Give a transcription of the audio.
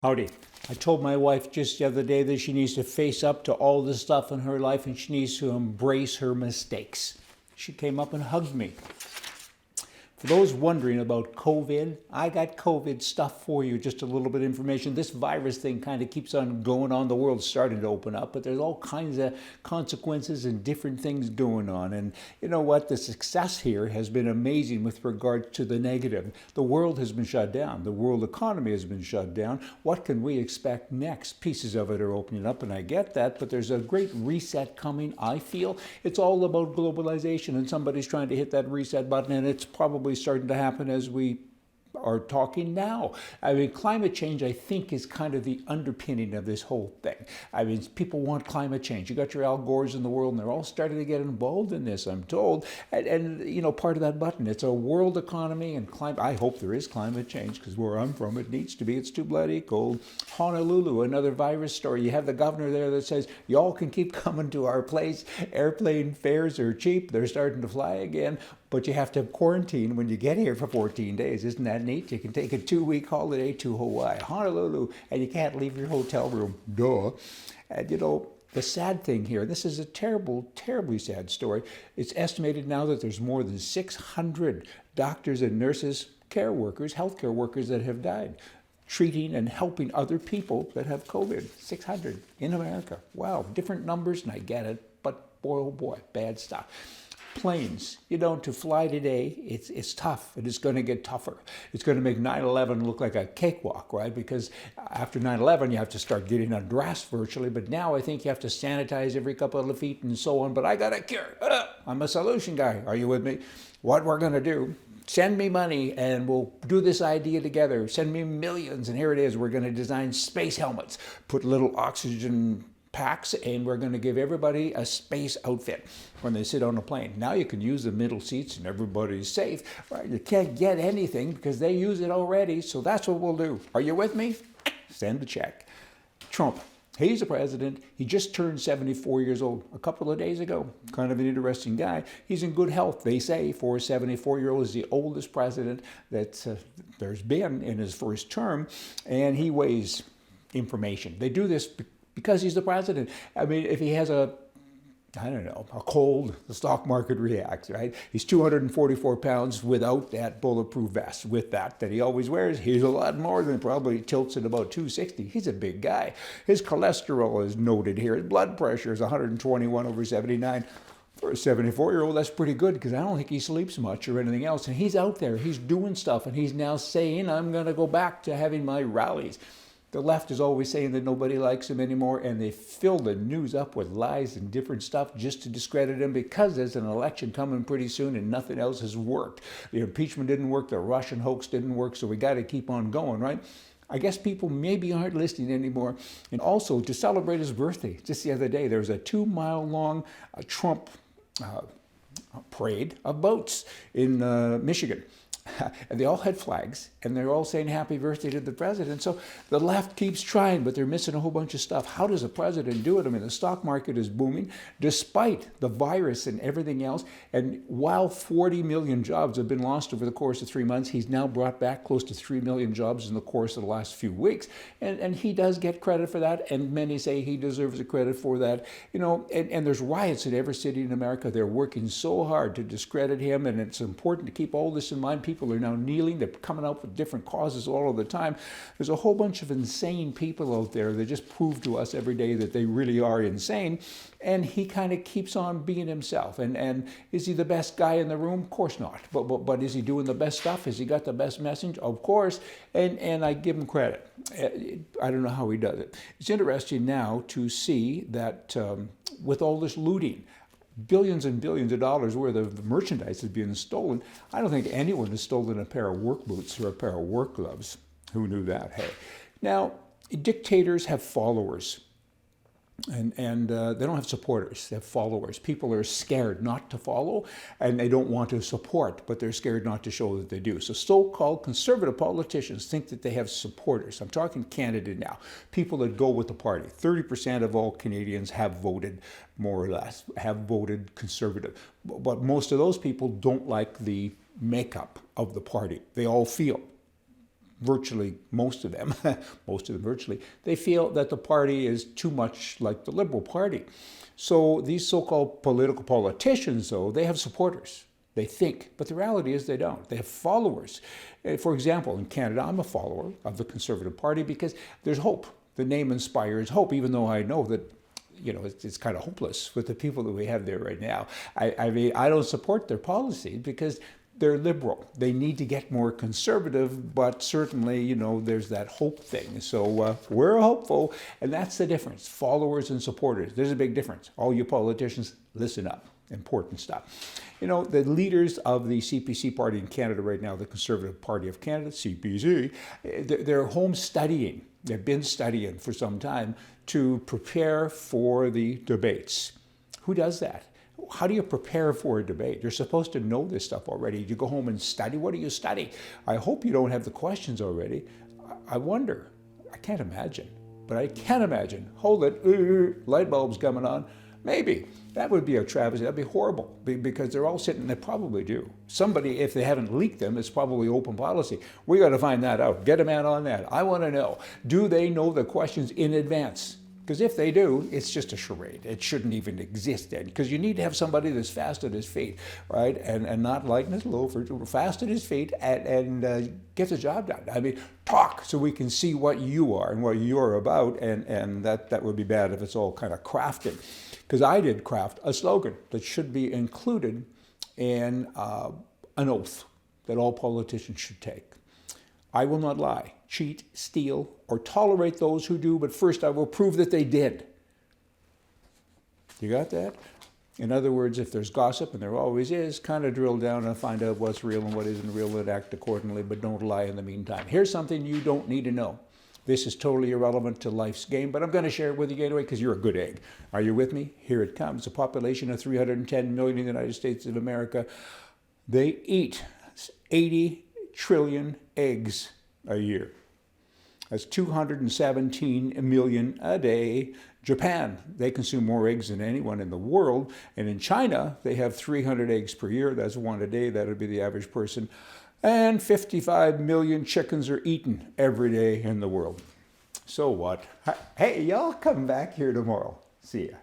Howdy. I told my wife just the other day that she needs to face up to all this stuff in her life and she needs to embrace her mistakes. She came up and hugged me. For those wondering about COVID, I got COVID stuff for you, just a little bit of information. This virus thing kind of keeps on going on. The world's starting to open up, but there's all kinds of consequences and different things going on. And you know what? The success here has been amazing with regard to the negative. The world has been shut down. The world economy has been shut down. What can we expect next? Pieces of it are opening up, and I get that, but there's a great reset coming, I feel. It's all about globalization, and somebody's trying to hit that reset button, and it's probably starting to happen as we are talking now. I mean, climate change, I think, is kind of the underpinning of this whole thing. I mean, people want climate change. You got your Al Gores in the world, and they're all starting to get involved in this, I'm told. And you know, part of that button, it's a world economy and climate. I hope there is climate change, because where I'm from, it needs to be. It's too bloody cold. Honolulu, another virus story. You have the governor there that says, y'all can keep coming to our place. Airplane fares are cheap. They're starting to fly again. But you have to quarantine when you get here for 14 days. Isn't that neat? You can take a 2-week holiday to Hawaii, Honolulu, and you can't leave your hotel room. Duh. And you know, the sad thing here, this is a terrible, terribly sad story. It's estimated now that there's more than 600 doctors and nurses, care workers, healthcare workers that have died treating and helping other people that have COVID. 600 in America. Wow, different numbers, and I get it, but boy, oh boy, bad stuff. Planes, you know, to fly today, it's tough, and it's going to get tougher. It's going to make 9/11 look like a cakewalk, right? Because after 9/11, you have to start getting undressed virtually, but now I think you have to sanitize every couple of feet and so on. But I got a cure. I'm a solution guy. Are you with me? What we're going to do, send me money and we'll do this idea together. Send me millions, and here it is. We're going to design space helmets, put little oxygen packs, and we're going to give everybody a space outfit when they sit on a plane. Now you can use the middle seats and everybody's safe. Right? You can't get anything because they use it already, so that's what we'll do. Are you with me? Send the check. Trump. He's the president. He just turned 74 years old a couple of days ago. Kind of an interesting guy. He's in good health, they say, for a 74-year-old. He's the oldest president that there's been in his first term, and he weighs information. They do this because he's the president. I mean, if he has a cold, the stock market reacts, right? He's 244 pounds without that bulletproof vest. With that he always wears, he's a lot more than probably tilts at about 260. He's a big guy. His cholesterol is noted here. His blood pressure is 121/79. For a 74-year-old, that's pretty good, because I don't think he sleeps much or anything else. And he's out there, he's doing stuff, and he's now saying, I'm going to go back to having my rallies. The left is always saying that nobody likes him anymore, and they fill the news up with lies and different stuff just to discredit him, because there's an election coming pretty soon and nothing else has worked. The impeachment didn't work, the Russian hoax didn't work, so we got to keep on going, right? I guess people maybe aren't listening anymore. And also, to celebrate his birthday, just the other day, there was a 2-mile-long Trump parade of boats in Michigan. And they all had flags, and they're all saying happy birthday to the president. So the left keeps trying, but they're missing a whole bunch of stuff. How does a president do it? I mean, the stock market is booming despite the virus and everything else. And while 40 million jobs have been lost over the course of 3 months, he's now brought back close to 3 million jobs in the course of the last few weeks. And he does get credit for that, and many say he deserves the credit for that. You know, and there's riots in every city in America. They're working so hard to discredit him, and it's important to keep all this in mind. People are now kneeling. They're coming out with different causes all of the time. There's a whole bunch of insane people out there that just prove to us every day that they really are insane. And he kind of keeps on being himself. And is he the best guy in the room? Of course not. But is he doing the best stuff? Has he got the best message? Of course. And I give him credit. I don't know how he does it. It's interesting now to see that with all this looting, billions and billions of dollars worth of merchandise is being stolen. I don't think anyone has stolen a pair of work boots or a pair of work gloves. Who knew that? Hey, now dictators have followers, and they don't have supporters. They have followers. People are scared not to follow, and they don't want to support, but they're scared not to show that they do. So so-called conservative politicians think that they have supporters. I'm talking Canada now. People that go with the party. 30% of all Canadians have voted, more or less, have voted conservative. But most of those people don't like the makeup of the party. They all feel virtually most of them, most of them virtually, they feel that the party is too much like the Liberal Party. So these so-called politicians, though, they have supporters. They think, but the reality is they don't. They have followers. For example, in Canada, I'm a follower of the Conservative Party because there's hope. The name inspires hope, even though I know that it's kind of hopeless with the people that we have there right now. I mean, I don't support their policies because they're liberal. They need to get more conservative, but certainly, there's that hope thing. So we're hopeful, and that's the difference. Followers and supporters. There's a big difference. All you politicians, listen up. Important stuff. The leaders of the CPC party in Canada right now, the Conservative Party of Canada, CPC, they're home studying. They've been studying for some time to prepare for the debates. Who does that? How do you prepare for a debate? You're supposed to know this stuff already. You go home and study. What do you study? I hope you don't have the questions already. I wonder. I can't imagine. But I can imagine. Hold it. Light bulbs coming on. Maybe. That would be a travesty. That'd be horrible because they're all sitting, they probably do. Somebody, if they haven't leaked them, it's probably open policy. We got to find that out. Get a man on that. I want to know, do they know the questions in advance? Because if they do, it's just a charade. It shouldn't even exist then. Because you need to have somebody that's fast at his feet, right? And not light in his loafers, fast at his feet and get the job done. I mean, talk so we can see what you are and what you're about. And that would be bad if it's all kind of crafted. Because I did craft a slogan that should be included in an oath that all politicians should take. I will not lie, cheat, steal, or tolerate those who do, but first I will prove that they did. You got that? In other words, if there's gossip, and there always is, kind of drill down and find out what's real and what isn't real and act accordingly, but don't lie in the meantime. Here's something you don't need to know. This is totally irrelevant to life's game, but I'm going to share it with you anyway because you're a good egg. Are you with me? Here it comes. A population of 310 million in the United States of America. They eat 80 trillion eggs a year. That's 217 million a day. Japan, they consume more eggs than anyone in the world. And in China, they have 300 eggs per year. That's one a day. That would be the average person. And 55 million chickens are eaten every day in the world. So what? Hey, y'all come back here tomorrow. See ya.